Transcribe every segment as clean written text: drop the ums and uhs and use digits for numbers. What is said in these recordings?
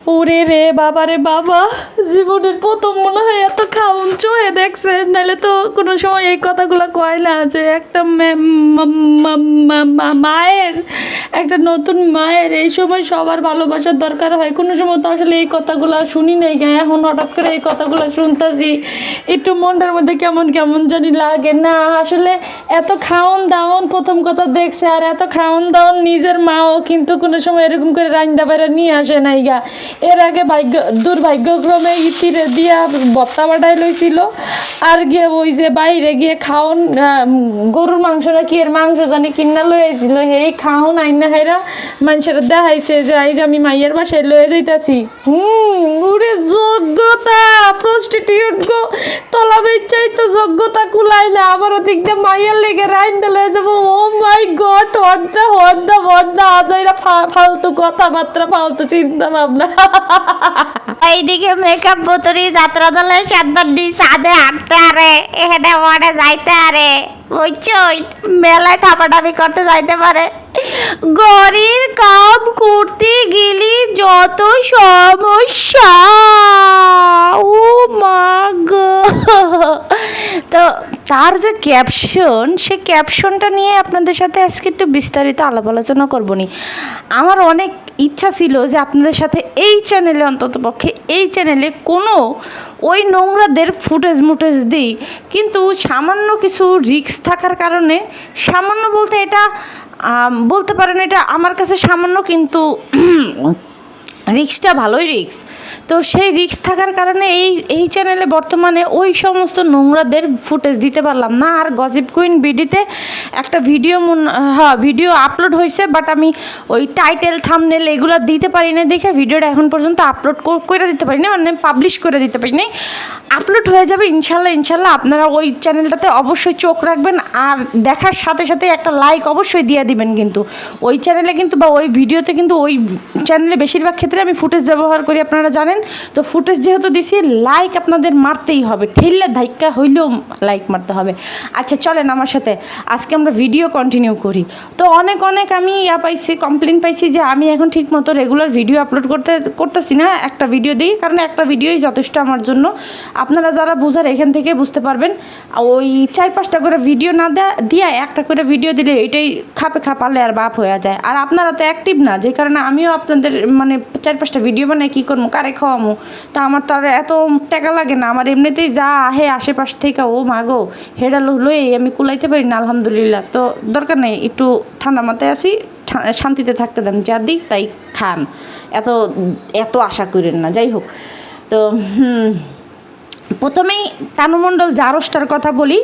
ওরে রে বাবা রে বাবা, জীবনের প্রথম মনে হয় এত খাউন চোহে দেখছেন, নাহলে তো কোনো সময় এই কথাগুলো কয় না যে একটা মায়ের, একটা নতুন মায়ের এই সময় সবার ভালোবাসার দরকার হয়। কোনো সময় তো আসলে এই কথাগুলো শুনি নাই, এখন হঠাৎ করে এই কথাগুলো শুনতেছি, একটু মনটার মধ্যে কেমন কেমন জানি লাগে না। আসলে এত খাওন দাওন প্রথম কথা দেখছে, আর এত খাওন দাওন নিজের মাও কিন্তু কোনো সময় এরকম করে রান্না বাইরে নিয়ে আসে নাই গা। এর আগে দুর্ভাগ্যক্রমে ইতিরে দিয়া বত্তা বাটাই লইছিল, আর গিয়ে ওই যে বাইরে গিয়ে খাওন গরুর মাংস না কি এর মাংস জানি কিনা লয়ে আইছিল, এই খাওন আইনা হাইরা মানুষের দেখাইছে যে আইজ আমি মাইয়ের বাসায় লয়ে যাইতাছি। উরে যোগ্যতা প্রস্টিটিউট গো, তলা বেচাইতে যোগ্যতা কুলাই না, আবার ওদিকটা মাইয়ের লেগে রাইন্দা লয়ে যাবো। ও মাই গড, হর্দা আজাইরা ফালতু কথাবার্তা, ফালতু চিন্তা ভাবনা। এইদিকে মেকআপ বোতরি যাত্রা দলের সাদ্দানি সাদে হাঁটতে আরে এখানে ওয়ার্ডে যাইতে আরে বুঝছো, মেলায় ঠাপাঠাপি করতে যাইতে পারে। গড়ির কাম করতে গেলে যত সমস্যা, ও মা গো। তো তার যে ক্যাপশন, সে ক্যাপশনটা নিয়ে আপনাদের সাথে আজকে একটু বিস্তারিত আলাপ আলোচনা করবো নি। আমার অনেক ইচ্ছা ছিল যে আপনাদের সাথে এই চ্যানেলে, অন্ততপক্ষে এই চ্যানেলে কোনো ওই নোংরাদের ফুটেজ দিই, কিন্তু সামান্য কিছু রিস্ক থাকার কারণে, সামান্য বলতে এটা বলতে পারেন এটা আমার কাছে সামান্য, কিন্তু রিস্কটা ভালোই রিস্ক। তো সেই রিস্ক থাকার কারণে এই চ্যানেলে বর্তমানে ওই সমস্ত নোংরাদের ফুটেজ দিতে পারলাম না। আর গসিপ কুইন বিডিতে একটা ভিডিও আপলোড হয়েছে, বাট আমি ওই টাইটেল থাম্বনেল এগুলো দিতে পারি না দেখে ভিডিওটা এখন পর্যন্ত আপলোড করে দিতে পারি না, মানে পাবলিশ করে দিতে পারি না। আপলোড হয়ে যাবে ইনশাল্লাহ। আপনারা ওই চ্যানেলটাতে অবশ্যই চোখ রাখবেন, আর দেখার সাথে সাথে একটা লাইক অবশ্যই দিয়ে দিবেন। কিন্তু ওই চ্যানেলে কিন্তু বা ওই ভিডিওতে কিন্তু ওই চ্যানেলে বেশিরভাগ ক্ষেত্রে আমি ফুটেজ ব্যবহার করি, আপনারা জানেন। তো ফুটেজ যেহেতু দিছি, লাইক আপনাদের মারতেই হবে, ঠেললে ধাক্কা হইলেও লাইক মারতে হবে। আচ্ছা চলেন আমার সাথে আজকে আমরা ভিডিও কন্টিনিউ করি। তো অনেক আমি কমপ্লেন পাইছি যে আমি এখন ঠিক মতো রেগুলার ভিডিও আপলোড করতেছি না, একটা ভিডিও দিই, কারণ একটা ভিডিওই যথেষ্ট আমার জন্য। আপনারা যারা বুঝার এখান থেকে বুঝতে পারবেন, ওই 4-5টা করে ভিডিও না দিয়া একটা করে ভিডিও দিলে এটাই খাপালে আর বাপ হয়ে যায়। আর আপনারা তো অ্যাক্টিভ না, যে কারণে আমিও আপনাদের মানে 4-5টা ভিডিও বানাই, কী করবো, কারে খাওয়ামো। তা আমার তো আর এত টাকা লাগে না, আমার এমনিতেই যা আহে আশেপাশ থেকে, ও মাগো হেডা লই আমি কুলাইতে পারি না, আলহামদুলিল্লাহ। তো দরকার নেই, একটু ঠান্ডা মাথায় আছি, শান্তিতে থাকতে দেন, যা দিক তাই খান, এত আশা করেন না। যাই হোক, তো প্রথমেই তানু মণ্ডল জারসটার কথা বলি।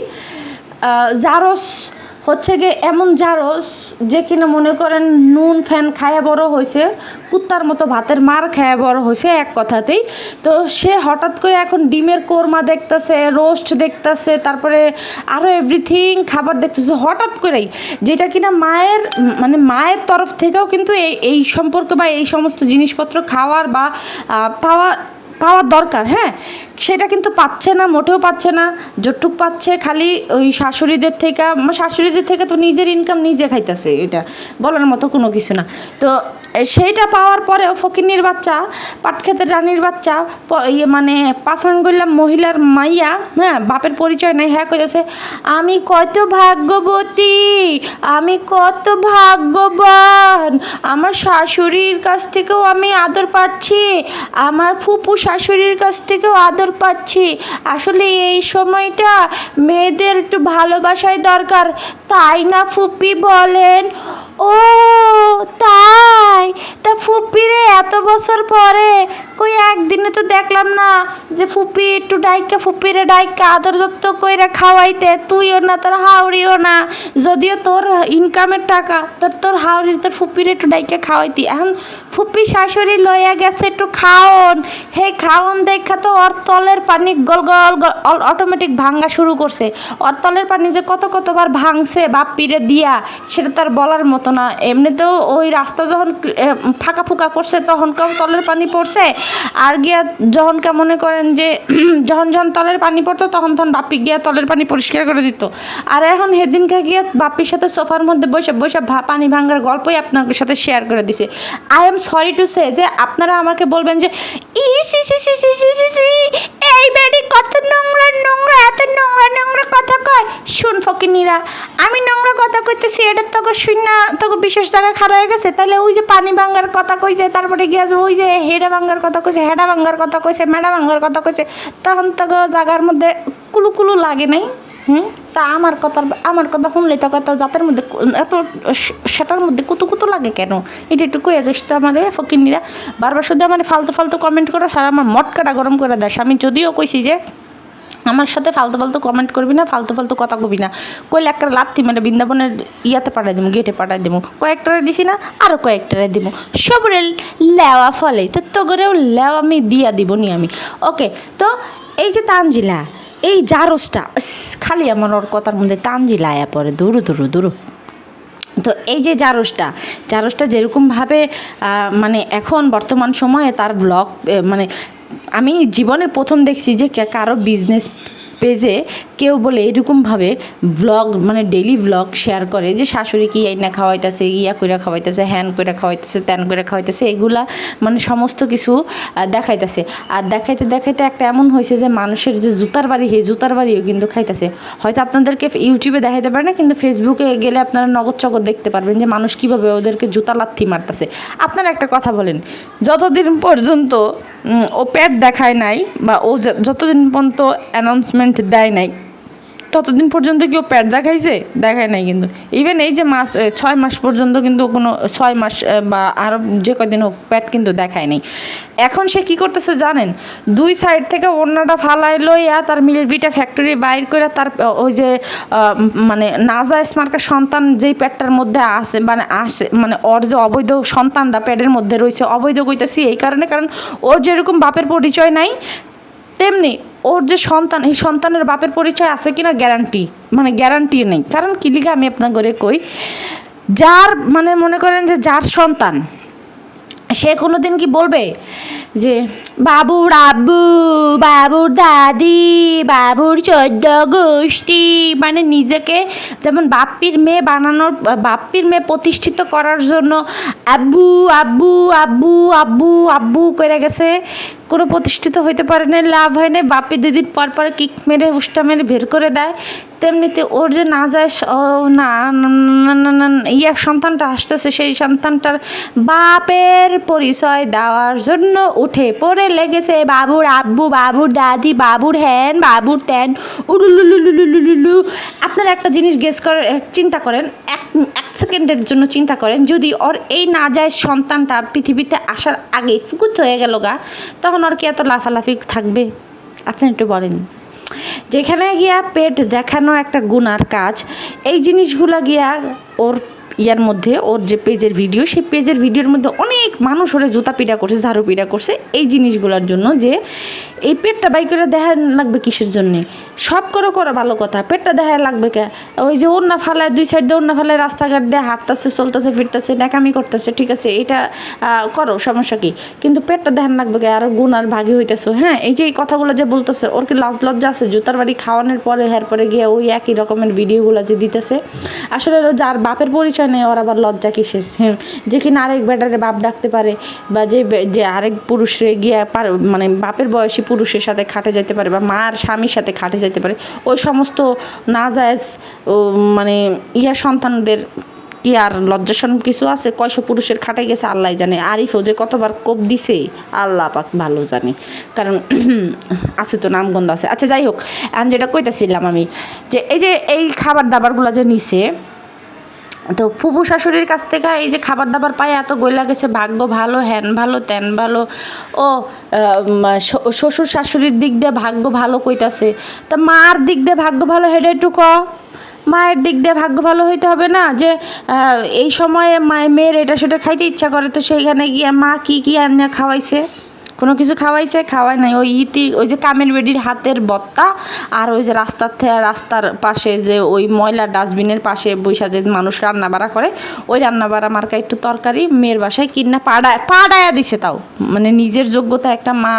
জারস হচ্ছে গিয়ে এমন জারস যে কিনা মনে করেন নুন ফ্যান খায়া বড় হয়েছে, কুত্তার মতো ভাতের মার খায়া বড় হয়েছে এক কথাতেই। তো সে হঠাৎ করে এখন ডিমের কোরমা দেখতেছে, রোস্ট দেখতেছে, তারপরে আরও এভরিথিং খাবার দেখতেছে হঠাৎ করেই, যেটা কিনা মায়ের তরফ থেকেও কিন্তু এই সম্পর্ক বা এই সমস্ত জিনিসপত্র খাওয়ার বা পাওয়ার দরকার, হ্যাঁ, সেটা কিন্তু পাচ্ছে না, মোটেও পাচ্ছে না। যতটুক পাচ্ছে খালি ওই শাশুড়িদের থেকে তো নিজের ইনকাম নিজে খাইতেছে, এটা বলার মতো কোনো কিছু না। তো সেইটা পাওয়ার পরেও ফকিন্নির বাচ্চা, পাটক্ষেতের রানীর বাচ্চা, মানে পাঁচাঙ্গুল্লা মহিলার মাইয়া, হ্যাঁ, বাপের পরিচয় নাই, হ্যাঁ কইতেছে আমি কত ভাগ্যবতী, আমি কত ভাগ্যবান, আমার শাশুড়ির কাছ থেকেও আমি আদর পাচ্ছি, আমার ফুপু শাশুড়ির কাছ থেকেও আদর পাচ্ছি। আসলে এই সময়টা মেয়েদের একটু ভালোবাসায় দরকার, তাই না ফুপি বলেন? ও তাই? তা ফুপিরে এত বছর পরে কই একদিনে তো দেখলাম না যে ফুপি একটু ফুপিরে ডাইকা আদর যত্ন কইরা খাওয়াইতে, তুইও না তোর হাওড়িও না, যদিও তোর ইনকামের টাকা, তোর হাওড়ির তোর ফুপিরে একটু ডাইকা খাওয়াইতি। এখন ফুপি শাশুড়ি লইয়া গেছে একটু খাওন, হে খাওন দেখা তো ওর তলের পানি গল গল অটোমেটিক ভাঙ্গা শুরু করছে। ওর তলের পানি যে কতবার ভাঙছে বাপ্পিরে দিয়া সেটা তার বলার মতো না। এমনিতেও ওই রাস্তা যখন ফাঁকা ফুকা করছে তখন কেউ তলের পানি পড়ছে, আর গিয়া যখন মনে করেন যে যখন তলের পানি পড়তো তখন বাপ্পি গিয়া তলের পানি পরিষ্কার করে দিত। আর এখন সেদিনকে গিয়া বাপ্পির সাথে সোফার মধ্যে বসে পানি ভাঙার গল্পই আপনাদের সাথে শেয়ার করে দিছে। I am sorry to say যে আপনারা আমাকে বলবেন যে এই বেডি কত নোংরা নোংরা, এত নোংরা নোংরা কথা কয়। শুন ফকিনীরা, আমি নোংরা কথা কইতেছি এটা তোকে শুন না, তোকে বিশেষ জায়গায় খারাপ হয়ে গেছে। তাহলে ওই যে পানি ভাঙার কথা কইছে, তারপরে গিয়া ওই যে হেডা ভাঙার কথা কইছে, হেডা ভাঙার কথা কইছে, মেডা ভাঙার কথা কইছে, তখন তোকে জায়গার মধ্যে কুলু লাগে নাই? তা আমার কথা শুনলে তো কত জাতের মধ্যে এত সেটার মধ্যে কুতু লাগে কেন? এটা একটু কয়ে যাস তো আমাদের ফকিনীরা। বারবার শুধু আমার ফালতু কমেন্ট করে সারা আমার মটকাটা গরম করে দেয়। আমি যদিও কইছি যে আমার সাথে ফালতু কমেন্ট করবি না, ফালতু কথা কবি না, কইলে একটা লাথি মানে বৃন্দাবনের ইয়াতে পাঠাই দেবো, গেটে পাঠাই দেবো। কয়েকটারে দিছি না, আরও কয়েকটারে দিব, সবরে লেওয়া ফলে তো তোগরেও লেওয়া আমি দিয়া দিব নি আমি। ওকে, তো এই যে তানজিলা, এই জারসটা খালি আমার ওর কথার মধ্যে তানজিলা আয়া পড়ে দূরু। তো এই যে জারসটা যেরকমভাবে মানে এখন বর্তমান সময়ে তার ব্লগ মানে আমি জীবনের প্রথম দেখছি যে কারো বিজনেস পেজে কেউ বলে এরকমভাবে ব্লগ মানে ডেইলি ব্লগ শেয়ার করে যে শাশুড়ি কি এই না খাওয়াইতেছে, ইয়া কইরা খাওয়াইতেছে, হ্যান কইরা খাওয়াইতেছে, ত্যান কইরা খাওয়াইতেছে, এগুলা মানে সমস্ত কিছু দেখাইতেছে। আর দেখাইতে একটা এমন হয়েছে যে মানুষের যে জুতার বাড়ি, সেই জুতার বাড়িও কিন্তু খাইতেছে। হয়তো আপনাদেরকে ইউটিউবে দেখাইতে পারে না, কিন্তু ফেসবুকে গেলে আপনারা নগদ চগদ দেখতে পারবেন যে মানুষ কীভাবে ওদেরকে জুতা লাথি মারতেছে। আপনারা একটা কথা বলেন, যতদিন পর্যন্ত ও পেট দেখায় নাই বা ও যতদিন পর্যন্ত অ্যানাউন্সমেন্ট দেয় নাই ততদিন পর্যন্ত কেউ প্যাড দেখায় নাই। কিন্তু ইভেন এই যে 6 মাস পর্যন্ত কিন্তু কোনো 6 মাস বা আরও যে কদিন হোক প্যাড কিন্তু দেখায় নাই। এখন সে কি করতেছে জানেন? 2 সাইড থেকে ওড়নাটা ফালাই লইয়া তার মিলিটারি ফ্যাক্টরি বাইর করে তার ওই যে মানে নাজায়েজ মার্কা সন্তান যেই প্যাডটার মধ্যে আসে মানে ওর যে অবৈধ সন্তানটা প্যাডের মধ্যে রয়েছে, অবৈধ কইতেছি এই কারণ ওর যেরকম বাপের পরিচয় নাই, তেমনি ওর যে সন্তান, এই সন্তানের বাপের পরিচয় আছে কিনা গ্যারান্টি নেই। কারণ কি লিখে আমি আপনার ঘরে কই, যার মানে মনে করেন যে যার সন্তান, সে কোনো দিন কি বলবে যে বাবুর আব্বু, বাবুর দাদি, বাবুর 14 গোষ্ঠী, মানে নিজেকে যেমন বাপ্পির মেয়ে প্রতিষ্ঠিত করার জন্য আব্বু আব্বু আব্বু আব্বু আব্বু করে গেছে, কোনো প্রতিষ্ঠিত হইতে পারে না, লাভ হয় না, বাপ্পি 2 দিন পর কিক মেরে উষ্টা মেরে বের করে দেয়। তেমনিতে ওর যে না যায় ইয়া সন্তানটা আসতেছে, সেই সন্তানটার বাপের পরিচয় দেওয়ার জন্য উঠে পড়ে লেগেছে বাবুর আব্বু, বাবুর দাদি, বাবুর হ্যান, বাবুর ত্যান, উলুলুলুলুলুলু। আপনারা একটা জিনিস চিন্তা করেন, এক সেকেন্ডের জন্য চিন্তা করেন, যদি ওর এই না যায় সন্তানটা পৃথিবীতে আসার আগে ফুকুত হয়ে গেল গা, তখন ওর কি এত লাফালাফি থাকবে? আপনি একটু বলেন। যেখানে গিয়া পেট দেখানো একটা গুনার কাজ, এই জিনিসগুলা গিয়া ওর ইয়ার মধ্যে, ওর যে পেজের ভিডিও, সেই পেজের ভিডিওর মধ্যে অনেক মানুষ ওরে জুতা পিটা করছে, ঝাড়ু পিটা করছে এই জিনিসগুলোর জন্য। যে এই পেটটা বাই করে দেখা লাগবে কিসের জন্যে? সব করো ভালো কথা, পেটটা দেখা লাগবে কে? ওই যে ওড়না ফালায় 2 সাইড দিয়ে ওড়না ফালায় রাস্তাঘাট দিয়ে হাঁটতেছে, চলতেছে, ফিরতেছে, ন্যাকামি করতেছে, ঠিক আছে, এটা করো, সমস্যা কি? কিন্তু পেটটা দেখা লাগবে কে? আরও গুনার ভাগি হইতেছো। হ্যাঁ, এই যে এই কথাগুলো যে বলতেছে, ওর কি লজ্জা আছে? জুতার বাড়ি খাওয়ানোর পরে এরপরে গিয়ে ওই একই রকমের ভিডিওগুলো যে দিতেছে, আসলে যার বাপের পরিচয় নেই ওর আবার লজ্জা কিসের? হ্যাঁ, যে কিনা আরেক বেটারে বাপ ডাকতে পারে, বা যে আরেক পুরুষে গিয়ে মানে বাপের বয়সী পুরুষের সাথে খাটে যেতে পারে, বা মার স্বামীর সাথে খাটে যেতে পারে, ওই সমস্ত নাজায়েজ মানে সন্তানদের কি আর লজ্জাসন কিছু আছে? কয়শো পুরুষের খাটাই গেছে আল্লাহ জানে। আরিফও যে কতবার কোপ দিছে আল্লাহ পাক ভালো জানে, কারণ আছে তো নামগন্ধ আছে। আচ্ছা, যাই হোক, এখন যেটা কইতেছিলাম আমি, যে এই খাবার দাবারগুলো যে নিছে, তো ফুপু শাশুড়ির কাছ থেকে এই যে খাবার দাবার পায় এত গইলা গেছে, ভাগ্য ভালো, হ্যান ভালো, ত্যান ভালো। ও শ্বশুর শাশুড়ির দিক দিয়ে ভাগ্য ভালো কইতাছে, তা মার দিক দিয়ে ভাগ্য ভালো, হেডে একটু মায়ের দিক দিয়ে ভাগ্য ভালো হইতে হবে না? যে এই সময়ে মেয়ের এটা সেটা খাইতে ইচ্ছা করে, তো সেইখানে গিয়ে মা কি আনিয়া খাওয়াইছে? কোনো কিছু খাওয়াইছে, খাওয়াই নাই। ওই ওই যে কামের বেডির হাতের বত্তা, আর ওই যে রাস্তার পাশে যে ওই ময়লা ডাস্টবিনের পাশে বৈশা যে মানুষ রান্না বাড়া করে, ওই রান্না বাড়া মার্কা একটু তরকারি মেয়ের বাসায় কিনা পাড়ায়া দিছে। তাও মানে নিজের যোগ্যতা একটা মা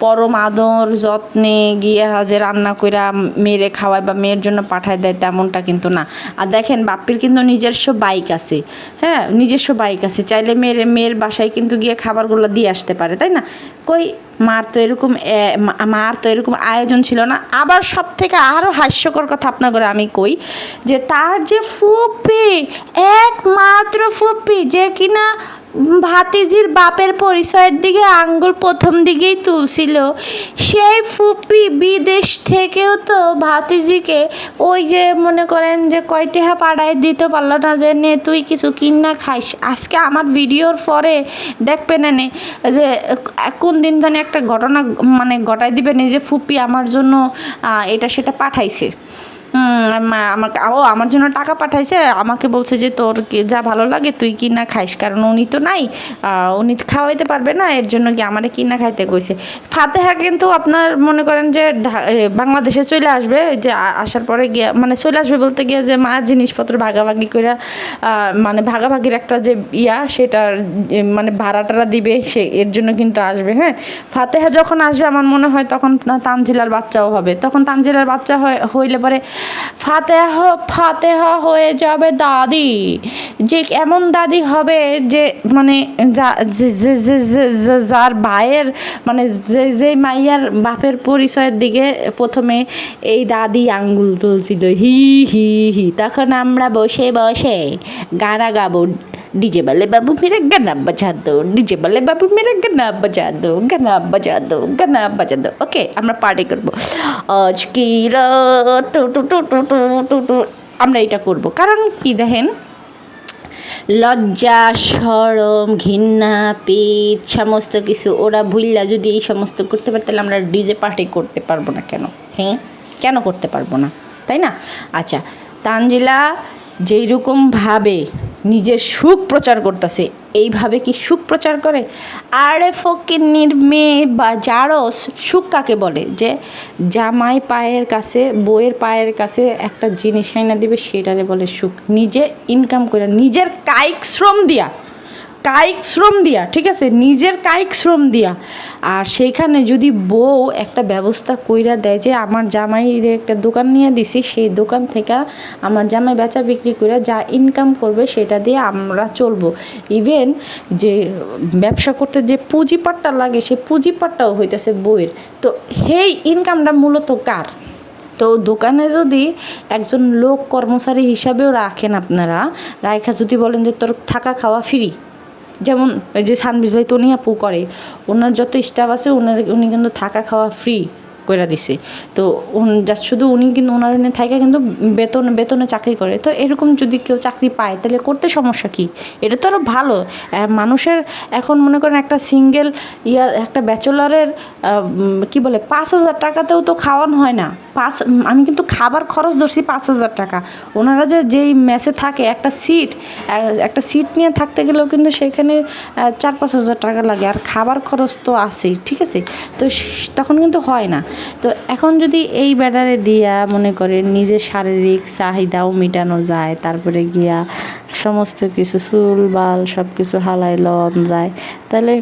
পরম আদর যত্নে গিয়ে যে রান্না কইরা মেয়েরে খাওয়ায় বা মেয়ের জন্য পাঠায় দেয়, তেমনটা কিন্তু না। আর দেখেন বাপ্পির কিন্তু নিজস্ব বাইক আছে, হ্যাঁ নিজস্ব বাইক আছে, চাইলে মেয়ের বাসায় কিন্তু গিয়ে খাবারগুলো দিয়ে আসতে পারে, তাই না? কই মার তো এরকম আয়োজন ছিল না। আবার সব থেকে আরও হাস্যকর কথা আপনাদের আমি কই, যে তার যে ফুপি, একমাত্র ফুপি, যে কিনা ভাতিজির বাপের পরিচয়ের দিকে আঙ্গুল প্রথম দিকেই তুলছিল, সেই ফুপি বিদেশ থেকেও তো ভাতিজিকে ওই যে মনে করেন যে কয়টা পাড়ায় দিতে পারলো না, যে নে তুই কিছু কিনা খাইস। আজকে আমার ভিডিওর পরে দেখবেন এনে যে কোন দিন জানি একটা ঘটনা মানে ঘটাই দিবেন, এই যে ফুপি আমার জন্য এটা সেটা পাঠাইছে, আমার জন্য টাকা পাঠাইছে, আমাকে বলছে যে তোর যা ভালো লাগে তুই কিনা খাইস, কারণ উনি তো নাই, উনি খাওয়াইতে পারবে না, এর জন্য কি আমারে কিনা খাইতে কইছে। ফাতেহা কিন্তু আপনার মনে করেন যে বাংলাদেশে চলে আসবে, যে আসার পরে গিয়ে মানে চলে আসবে বলতে গিয়ে যে মার জিনিসপত্র ভাগাভাগি করে মানে ভাগাভাগির একটা যে সেটার মানে ভাড়াটারা দিবে, সে এর জন্য কিন্তু আসবে। হ্যাঁ, ফাতেহা যখন আসবে আমার মনে হয় তখন তানজিলার বাচ্চাও হবে, তখন তানজিলার বাচ্চা হইলে পরে ফাতেহা হয়ে যাবে দাদি, যে এমন দাদি হবে যে মানে যার ভাইয়ের মানে যে মাইয়ার বাপের পরিচয়ের দিকে প্রথমে এই দাদি আঙ্গুল তুলছিল, হি হি হি, তখন আমরা বসে বসে গানা গাবো, डीजे वाले बाबू मेरा गाना बजा दो, डीजे वाले बाबू मेरा गाना बजा दो, गाना बजा दो, गाना बजा दो। ওকে, আমরা পার্টি করবো আজ কি রাত টু টু টু টু টু টু, আমরা এটা করব। কারণ কি দেখেন, লজ্জা শরম ঘৃণা পিঠ সমস্ত কিছু ওরা ভুললা যদি এই সমস্ত করতে পারে, তাহলে আমরা ডিজে পার্টি করতে পারবো না কেন? হ্যাঁ, কেন করতে পারবো না, তাই না? আচ্ছা, তানজিলা যেই রকমভাবে নিজের সুখ প্রচার করতেছে, এইভাবে কি সুখ প্রচার করে? আরে ফকিন্নির মেয়ে বা জারস, সুখ কাকে বলে? যে জামাই পায়ের কাছে বউয়ের পায়ের কাছে একটা জিনিস আইনা দিবে, সেটারে বলে সুখ। নিজে ইনকাম করে নিজের কায়িক শ্রম দিয়া, ঠিক আছে, নিজের কায়িক শ্রম দিয়া। আর সেইখানে যদি বউ একটা ব্যবস্থা কইরা দেয় যে আমার জামাইরে একটা দোকান নিয়ে দিছি, সেই দোকান থেকে আমার জামাই বেচা বিক্রি করে যা ইনকাম করবে সেটা দিয়ে আমরা চলবো। ইভেন যে ব্যবসা করতে যে পুঁজিপাটটা লাগে, সেই পুঁজিপাটটাও হইতেছে বউয়ের। তো সেই ইনকামটা মূলত কার? তো দোকানে যদি একজন লোক কর্মচারী হিসাবেও রাখেন আপনারা, রাইখা যদি বলেন যে তোর থাকা খাওয়া ফ্রি, যেমন ওই যে সানবিজ ভাই তনি আপু করে, ওনার যত স্টাফ আছে উনি কিন্তু থাকা খাওয়া ফ্রি করে দিছে। তো জাস্ট শুধু উনি কিন্তু ওনার থাকা কিন্তু বেতনে চাকরি করে। তো এরকম যদি কেউ চাকরি পায় তাহলে করতে সমস্যা কি? এটা তো আরও ভালো। মানুষের এখন মনে করেন একটা সিঙ্গেল একটা ব্যাচেলরের কি বলে 5,000 টাকাতেও তো খাওয়ানো হয় না। আমি কিন্তু খাবার খরচ ধরছি 5,000 টাকা। ওনারা যেই মেসে থাকে একটা সিট নিয়ে থাকতে গেলেও কিন্তু সেখানে 4-5 হাজার টাকা লাগে, আর খাবার খরচ তো আছেই, ঠিক আছে? তো তখন কিন্তু হয় না। তো এখন যদি এই ব্যাটারে দিয়া মনে করেন নিজের শারীরিক চাহিদাও মেটানো যায়, তারপরে গিয়া সমস্ত কিছু চুল বাল সব কিছু হালাই লন যায়, তাহলে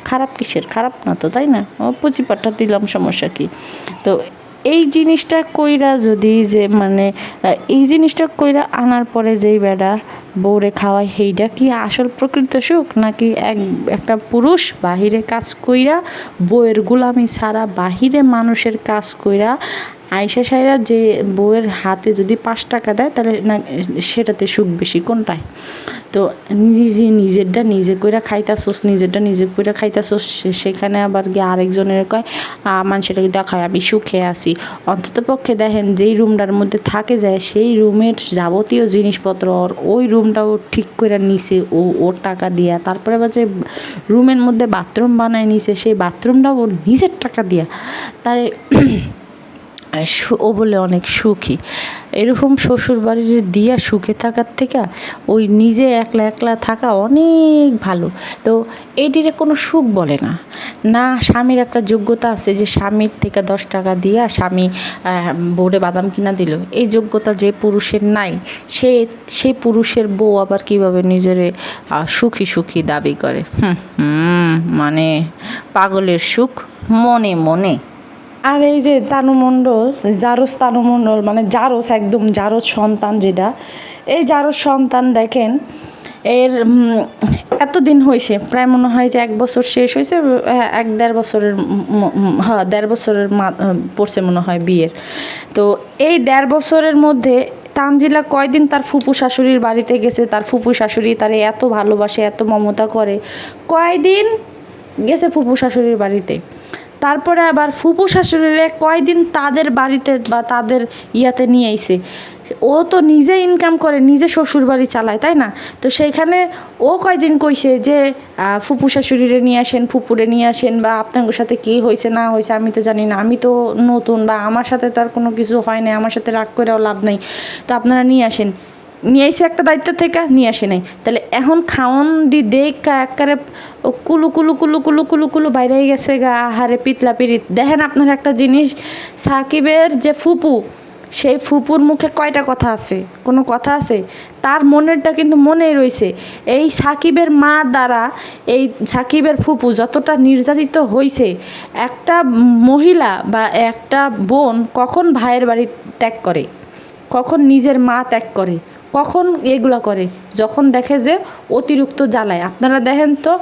খারাপ কিসের? খারাপ না তো, তাই না? পুঁজিপাটটা দিলাম, সমস্যা কি? তো এই জিনিসটা কইরা যদি যে মানে এই জিনিসটা কইরা আনার পরে যেই বেড়া বউরে খাওয়ায়, সেইটা কি আসল প্রকৃত সুখ? নাকি একটা পুরুষ বাহিরে কাজ কইরা বউয়ের গোলামি ছাড়া বাহিরে মানুষের কাজ কইরা আইসা সাইরা যে বউয়ের হাতে যদি 5 টাকা দেয়, তাহলে না সেটাতে সুখ বেশি? কোনটায়? তো নিজেরটা নিজে কইরা খাইতাছোস, সেখানে আবার গিয়ে আরেকজনের কয় মানুষেরকে দেখায় আমি সুখে আছি। অন্তত পক্ষে দেখেন যেই রুমটার মধ্যে থাকে যায়, সেই রুমের যাবতীয় জিনিসপত্র ওই রুমটাও ঠিক করে নিছে ওর টাকা দিয়া। তারপরে আবার যে রুমের মধ্যে বাথরুম বানায় নিছে, সেই বাথরুমটাও ওর নিজের টাকা দিয়া। তাই ও বলে অনেক সুখী। এরকম শ্বশুর বাড়ির দিয়া সুখে থাকার থেকে ওই নিজে একলা একলা থাকা অনেক ভালো। তো এটিরে কোনো সুখ বলে না। না স্বামীর একটা যোগ্যতা আছে যে স্বামীর থেকে 10 টাকা দিয়া স্বামী বউরে বাদাম কিনা দিল, এই যোগ্যতা যে পুরুষের নাই, সে পুরুষের বউ আবার কিভাবে নিজেরে সুখী সুখী দাবি করে। মানে পাগলের সুখ মনে মনে। আর এই যে তানু মণ্ডল, জারজ তানু মণ্ডল, মানে জারজ, একদম জারজ সন্তান যেটা, এই জারজ সন্তান দেখেন এর এতদিন হয়েছে, প্রায় মনে হয় যে 1 বছর শেষ হয়েছে, 1-1.5 বছরের, হ্যাঁ 1.5 বছরের পড়ছে মনে হয় বিয়ের। তো এই 1.5 বছরের মধ্যে তানজিলা কয়দিন তার ফুপু শাশুড়ির বাড়িতে গেছে, তার ফুপু শাশুড়ি তারে এত ভালোবাসে, এত মমতা করে, কয়দিন গেছে ফুপু শাশুড়ির বাড়িতে। তারপরে আবার ফুপু শাশুড়িরে কয়দিন তাদের বাড়িতে বা তাদের ইয়াতে নিয়ে আইছে। ও তো নিজে ইনকাম করে, নিজে শ্বশুর বাড়ি চালায়, তাই না? তো সেইখানে ও কয়দিন কইছে যে ফুপু শাশুড়িরে নিয়ে আসেন, ফুপুরে নিয়ে আসেন, বা আপনাদের সাথে কী হয়েছে না হয়েছে আমি তো জানি না, আমি তো নতুন, বা আমার সাথে তো আর কোনো কিছু হয় না, আমার সাথে রাগ করেও লাভ নেই, তো আপনারা নিয়ে আসেন। নিয়ে এসে একটা দায়িত্ব থেকে নিয়ে আসে নাই, তাহলে এখন খাওন দেখা একবারে কুলু কুলু কুলু কুলু কুলু কুলু বাইরে গেছে গা, আহারে পিতলা পিরিত। দেখেন আপনার একটা জিনিস, সাকিবের যে ফুপু, সেই ফুপুর মুখে কয়টা কথা আছে? কোনো কথা আছে? তার মনেরটা কিন্তু মনেই রয়েছে। এই সাকিবের মা দ্বারা এই সাকিবের ফুপু যতটা নির্যাতিত হয়েছে, একটা মহিলা বা একটা বোন কখন ভাইয়ের বাড়ি ত্যাগ করে, কখন নিজের মা ত্যাগ করে, কখন এগুলো করে? যখন দেখে যে অতিরিক্ত জ্বালায়। আপনারা দেখেন তো,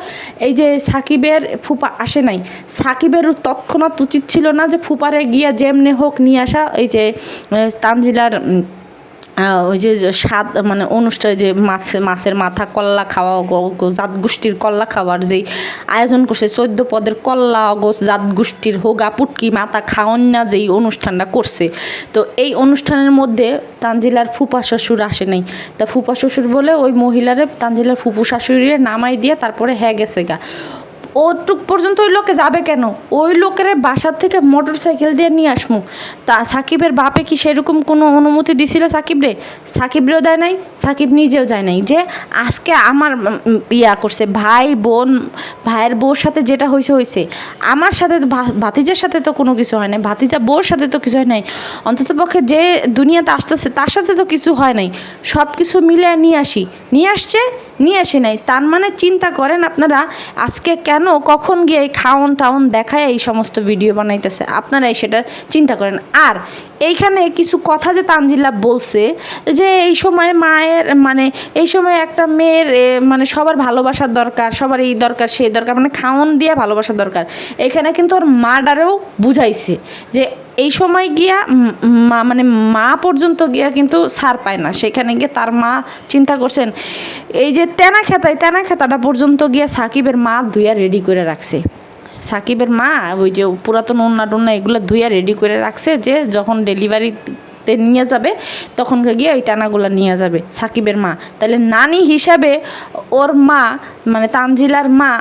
এই যে সাকিবের ফুপা আসে নাই, সাকিবের তৎক্ষণাৎ উচিত ছিল না যে ফুপারে গিয়া যেমনে হোক নিয়ে আসা। এই যে তানজিলার ওই যে স্বাদ, মানে অনুষ্ঠানে যে মাছের মাথা কল্লা খাওয়া, জাত গোষ্ঠীর কল্লা খাওয়ার যেই আয়োজন করছে, 14 পদের কল্লা জাত গোষ্ঠীর হোগা পুটকি মাথা খাওয়ান না যেই অনুষ্ঠানটা করছে, তো এই অনুষ্ঠানের মধ্যে তানজিলার ফুপা শ্বশুর আসে নাই। তা ফুপা শ্বশুর বলে ওই মহিলারে তানজিলার ফুপু শাশুড়িরে নামাই দিয়ে তারপরে গেছে গা। ওটুক পর্যন্ত ওই লোকে যাবে কেন? ওই লোকের বাসার থেকে মোটর সাইকেল দিয়ে নিয়ে আসমু। তা সাকিবের বাপে কি সেরকম কোনো অনুমতি দিছিল সাকিবরে? সাকিবরেও দেয় নাই, সাকিব নিজেও যায় নাই। যে আজকে আমার ইয়া করছে ভাই বোন, ভাইয়ের বউর সাথে যেটা হয়েছে হয়েছে, আমার সাথে ভাতিজার সাথে তো কোনো কিছু হয় নাই, ভাতিজা বউর সাথে তো কিছু হয় নাই, অন্ততপক্ষে যে দুনিয়াতে আসতেছে তার সাথে তো কিছু হয় নাই। সব কিছু মিলে নিয়ে আসি, নিয়ে আসছে, নিয়ে আসে নাই। তার মানে চিন্তা করেন আপনারা, আজকে কেন কখন গিয়ে এই খাওন টাউন দেখায় এই সমস্ত ভিডিও বানাইতেছে, আপনারাই সেটা চিন্তা করেন। আর এইখানে কিছু কথা যে তানজিলা বলছে যে এই সময় মায়ের, মানে এই সময় একটা মেয়ের মানে সবার ভালোবাসার দরকার, সবার এই দরকার সেই দরকার, মানে খাওন দিয়ে ভালোবাসার দরকার। এখানে কিন্তু ওর মাডারেও বুঝাইছে যে এই সময় গিয়া মানে মা পর্যন্ত গিয়া কিন্তু ছাড় পায় না। সেখানে গিয়ে তার মা চিন্তা করছেন, এই যে তেনা খেতাটা পর্যন্ত গিয়া সাকিবের মা ধুইয়া রেডি করে রাখছে। সাকিবের মা ওই যে পুরাতন ওন্না টোন্না এগুলো ধুইয়া রেডি করে রাখছে, যে যখন ডেলিভারিতে নিয়ে যাবে তখন গিয়ে ওই টানাগুলো নিয়ে যাবে সাকিবের মা। তাহলে নানি হিসাবে ওর মা, মানে তানজিলার মা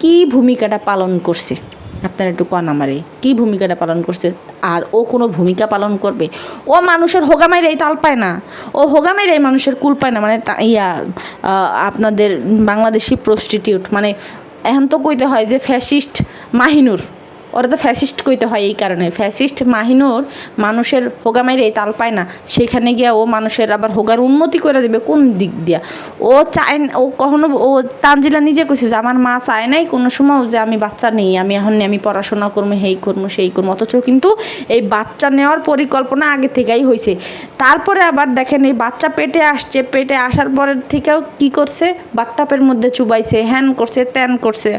কি ভূমিকাটা পালন করছে? আপনার একটু কন আমারে, কী ভূমিকাটা পালন করছে? আর ও কোনো ভূমিকা পালন করবে? ও মানুষের হোগামাইরাই তাল পায় না, ও হোগামাইরাই মানুষের কুল পায় না। মানে আপনাদের বাংলাদেশি প্রস্টিটিউট, মানে এখন তো কইতে হয় যে ফ্যাসিস্ট মাহিনুর, ওরা তো ফ্যাসিস্ট কইতে হয় এই কারণে, ফ্যাসিস্ট মাহিনুর মানুষের হোগামাইরাই তাল পায় না। সেখানে গিয়া ও মানুষের আবার হোগার উন্নতি করে দেবে কোন দিক দিয়া? ও চায়, ও কখনো, ও তানজিলা নিজে কইছে যে আমার মা চায় নাই কোনো সময় যে আমি বাচ্চা নেই, আমি এখন আমি পড়াশোনা করবো, হেই করবো সেই করবো, অথচ কিন্তু এই বাচ্চা নেওয়ার পরিকল্পনা আগে থেকেই হয়েছে। তারপরে আবার দেখেন এই বাচ্চা পেটে আসছে, পেটে আসার পরের থেকেও কি করছে, বাথটাবের মধ্যে চুবাইছে, হ্যান করছে, ত্যান করছে,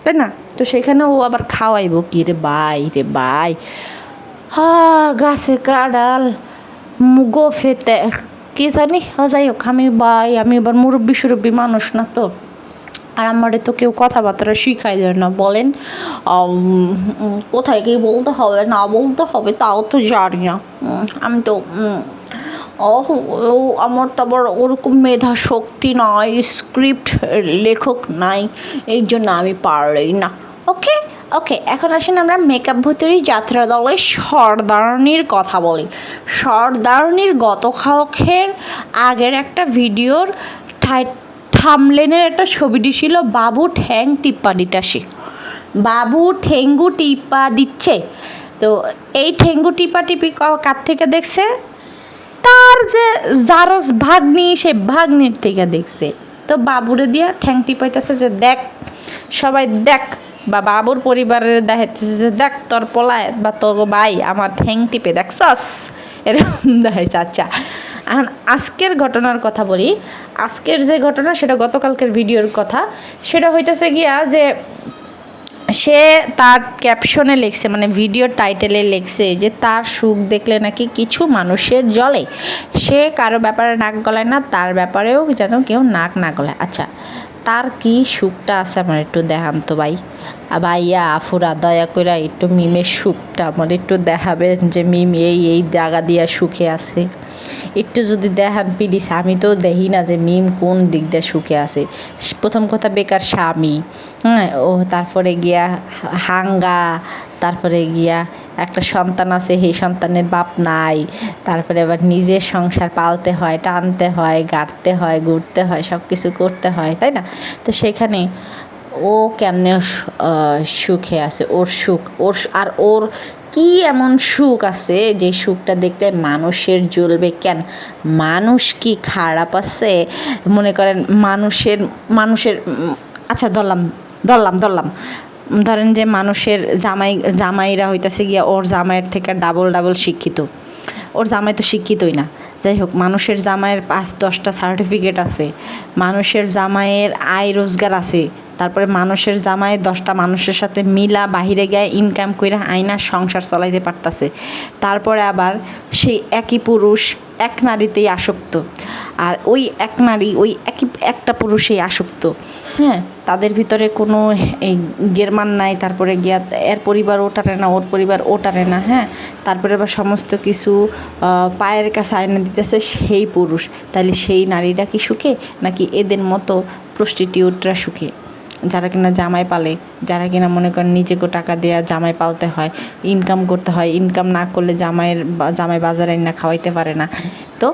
তাই না? তো সেখানে ও আবার খাওয়াইব কি রে ভাই, গাছে কাডাল মুগো ফেতে কি জানি, যাই হোক, আমি এবার মুরব্বী মানুষ না তো, আর আমারে তো কেউ কথাবার্তা শিখাই দেয় না। বলেন কোথায় কি বলতে হবে না বলতে হবে তাও তো জানি না। আমি তো আমার তো আবার ওরকম মেধা শক্তি নয়, স্ক্রিপ্ট লেখক নাই, এই জন্য আমি পারি না। ওকে, ওকে, এখন আসেন আমরা মেকআপ ভুতুরি যাত্রা দলের সর্দারনির কথা বলি। সর্দারনির গতকালকের আগের একটা ভিডিওর থামলেনের একটা ছবিটি ছিল বাবু ঠ্যাং টিপ্পা দিতাসে, বাবু ঠেঙ্গু টিপা দিচ্ছে। তো এই ঠেঙ্গু টিপা টিপি কার থেকে দেখছে? তার যে জারস ভাগ্নি, সে ভাগ্নির থেকে দেখছে। তো বাবুরে দিয়া ঠ্যাং টিপাইতেছে যে দেখ, সবাই দেখ, বা বাবুর পরিবারের দেখাইতেছে যে দেখ তোর পোলায় বা তোর ভাই আমার ঠ্যাং টিপে দেখছস, এরকম দেখাইছে। আচ্ছা, এখন আজকের ঘটনার কথা বলি। আজকের যে ঘটনা সেটা গতকালকের ভিডিওর কথা। সেটা হইতেছে গিয়া যে সে তার ক্যাপশনে লিখছে, মানে ভিডিওর টাইটেলে লিখছে যে তার সুখ দেখলে নাকি কিছু মানুষের জ্বলে, সে কারো ব্যাপারে নাক গলায় না, তার ব্যাপারেও যেন কেউ নাক না গলায়। আচ্ছা, তার কি সুখটা আছে আমার একটু দেখান তো ভাই, ভাইয়া আফুরা দয়া করে একটু মিমের সুখটা আমার একটু দেখাবেন, যে মিম এই জায়গা দিয়া সুখে আছে, একটু যদি দেখান প্লিজ। আমি তো দেখি না যে মিম কোন দিক দিয়ে সুখে আছে। প্রথম কথা বেকার স্বামী, হ্যাঁ, ও তারপরে গিয়া হাঙ্গা, তারপরে গিয়া একটা সন্তান আছে, সেই সন্তানের বাপ নাই, তারপরে আবার নিজের সংসার পালতে হয়, টানতে হয়, গাড়তে হয়, ঘুরতে হয়, সব কিছু করতে হয়, তাই না? তো সেখানে ও কেমনে সুখে আছে? ওর সুখ, ওর কি এমন সুখ আছে যে সুখটা দেখলে মানুষের জ্বলবে কেন? মানুষ কি খারাপ আছে? মনে করেন মানুষের আচ্ছা ধরলাম ধরেন যে মানুষের জামাইরা হইতাছে গিয়া ওর জামাইয়ের থেকে ডাবল শিক্ষিত, ওর জামাই তো শিক্ষিতই না। যাই হোক, মানুষের জামাইয়ের 5-10টা সার্টিফিকেট আছে, মানুষের জামাইয়ের আয় রোজগার আছে, তারপরে মানুষের জামাই 10টা মানুষের সাথে মিলা বাহিরে গিয়ে ইনকাম কইরা আইনার সংসার চালাইতে পারতাছে। তারপরে আবার সেই একই পুরুষ এক নারীতেই আসক্ত, আর ওই এক নারী ওই একটা পুরুষেই আসক্ত। হ্যাঁ, তাদের ভিতরে কোনো এই গেরমান নাই, তারপরে গিয়া এর পরিবার ও টানে না, ওর পরিবার ও টানে না। হ্যাঁ, তারপরে আবার সমস্ত কিছু পায়ের কাছে আয়না দিতেছে সেই পুরুষ। তাহলে সেই নারীটা কি সুখে, নাকি এদের মতো প্রস্টিটিউটরা সুখে, যারা কিনা জামাই পালে, যারা কিনা মনে করেন নিজেকে টাকা দেওয়া জামাই পালতে হয়, ইনকাম করতে হয়, ইনকাম না করলে জামাই বাজারে না খাওয়াইতে পারে না। তো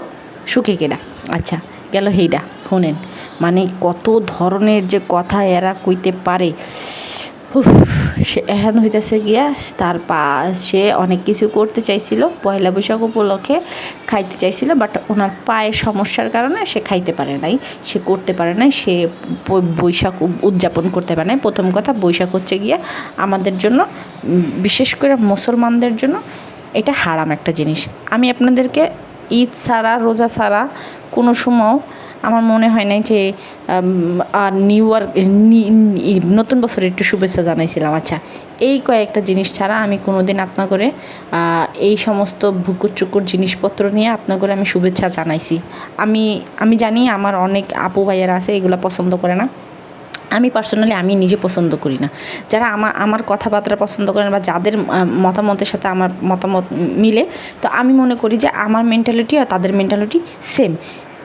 সুখে কেডা? আচ্ছা, গেল হেইডা শুনেন, মানে কত ধরনের যে কথা এরা কইতে পারে। সে এখন হইতেছে গিয়া সে অনেক কিছু করতে চাইছিল, পয়লা বৈশাখ উপলক্ষে খাইতে চাইছিল, বাট ওনার পায়ের সমস্যার কারণে সে খাইতে পারে নাই, সে করতে পারে নাই, সে বৈশাখ উদযাপন করতে পারে নাই। প্রথম কথা, বৈশাখ হচ্ছে গিয়া আমাদের জন্য, বিশেষ করে মুসলমানদের জন্য এটা হারাম একটা জিনিস। আমি আপনাদেরকে ঈদ ছাড়া, রোজা ছাড়া কোনো সময় আমার মনে হয় নাই যে নিউ ইয়ার নতুন বছরের একটু শুভেচ্ছা জানাইছিলাম। আচ্ছা, এই কয়েকটা জিনিস ছাড়া আমি কোনো দিন আপনার করে এই সমস্ত ভুকুর চুকুর জিনিসপত্র নিয়ে আপনার করে আমি শুভেচ্ছা জানাইছি। আমি জানি আমার অনেক আপু ভাইয়ারা আছে এগুলো পছন্দ করে না। আমি পার্সোনালি আমি নিজে পছন্দ করি না। যারা আমার কথাবার্তা পছন্দ করেন বা যাদের মতামতের সাথে আমার মতামত মিলে, তো আমি মনে করি যে আমার মেন্টালিটি আর তাদের মেন্টালিটি সেম।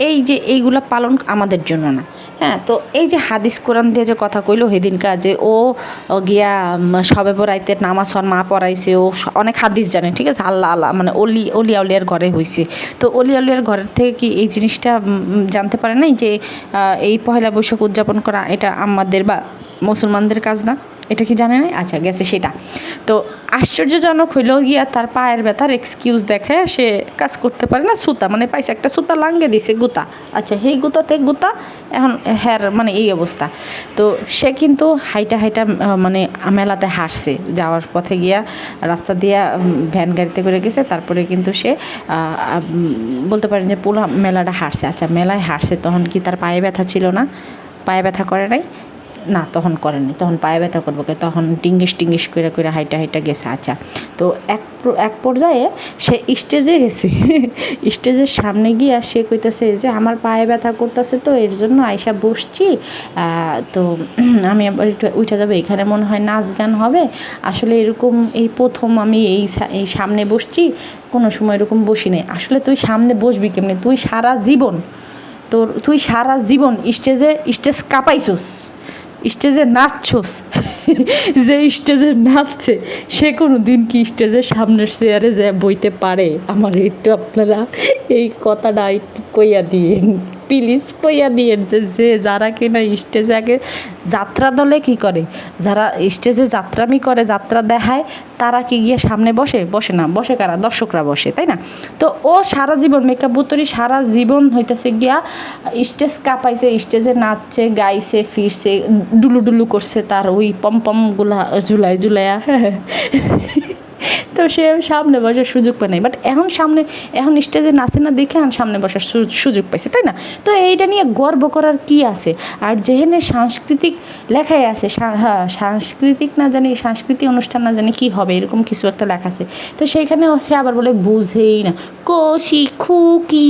এই যে এইগুলা পালন আমাদের জন্য না। হ্যাঁ, তো এই যে হাদিস কোরআন দিয়ে যে কথা কইলো সেদিনকা, যে ও গিয়া সবে বরাইতে নামাজ মা পড়াইছে, ও অনেক হাদিস জানে, ঠিক আছে, আল্লাহ মানে অলিয়াউলিয়ার ঘরে হয়েছে। তো অলিয়াউলিয়ার ঘরের থেকে কি এই জিনিসটা জানতে পারে নাই যে এই পহেলা বৈশাখ উদযাপন করা এটা আমাদের বা মুসলমানদের কাজ না? এটা কি জানে নাই? আচ্ছা, গেছে সেটা। তো আশ্চর্যজনক হইল গিয়া তার পায়ের ব্যথার এক্সকিউজ দেখায় সে কাজ করতে পারে না, সুতা মানে পাইছে একটা সুতা লাঙ্গে দিছে গুতা। আচ্ছা, সেই গুতাতে গুতা এখন হ্যার মানে এই অবস্থা। তো সে কিন্তু হাইটা মানে মেলাতে হাঁটছে, যাওয়ার পথে গিয়া রাস্তা দিয়া ভ্যান গাড়িতে করে গেছে, তারপরে কিন্তু সে বলতে পারেন যে পুরো মেলাটা হাঁটছে। আচ্ছা, মেলায় হাঁটছে, তখন কি তার পায়ে ব্যথা ছিল না? পায়ে ব্যথা করে নাই না, তখন করেনি, তখন পায়ে ব্যথা করবো, তখন টিঙ্গিস করে হাইটা গেছে। আচ্ছা, তো এক পর্যায়ে সে স্টেজে গেছে, স্টেজের সামনে গিয়ে সে কইতেছে যে আমার পায়ে ব্যথা করতেছে, তো এর জন্য আইসা বসছি, তো আমি আবার একটু উঠে যাবে, এখানে মনে হয় নাচ গান হবে। আসলে এরকম এই প্রথম আমি এই সামনে বসছি, কোনো সময় এরকম বসি নাই। আসলে তুই সামনে বসবি কেমনি? তুই সারা জীবন স্টেজ কাঁপাইছিস, স্টেজে নাচছোস যে স্টেজে নাচছে সে কোনো দিন কি স্টেজের সামনের চেয়ারে যে বইতে পারে? আমার একটু আপনারা এই কথাটা একটু কইয়া দিয়েন, প্লিজ কইয়া দিয়েন যে যারা কিনা স্টেজে আগে যাত্রা দলে কি করে, যারা স্টেজে যাত্রামি করে, যাত্রা দেখায়, তারা কি গিয়ে সামনে বসে? বসে না। বসে কারা? দর্শকরা বসে, তাই না? তো ও সারা জীবন মেকআপ বুতরি সারা জীবন হইতেছে গিয়া স্টেজ কাঁপাইছে, স্টেজে নাচছে, গাইছে, ফিরছে, ডুলু ডুলু করছে তার ওই পমপমগুলা ঝুলাইয়া তো সে সামনে বসার সুযোগ পায় নাই, বাট এখন স্টেজে নাচে না দেখে এখন সামনে বসার সুযোগ পাইছে, তাই না? তো এইটা নিয়ে গর্ব করার কি আছে? আর যেখানে সাংস্কৃতিক লেখাই আছে, হ্যাঁ সাংস্কৃতিক না জানি, সাংস্কৃতিক অনুষ্ঠান না জানি কি হবে, এরকম কিছু একটা লেখা আছে, তো সেইখানে সে আবার বলে বুঝেই না, কষি খুকি।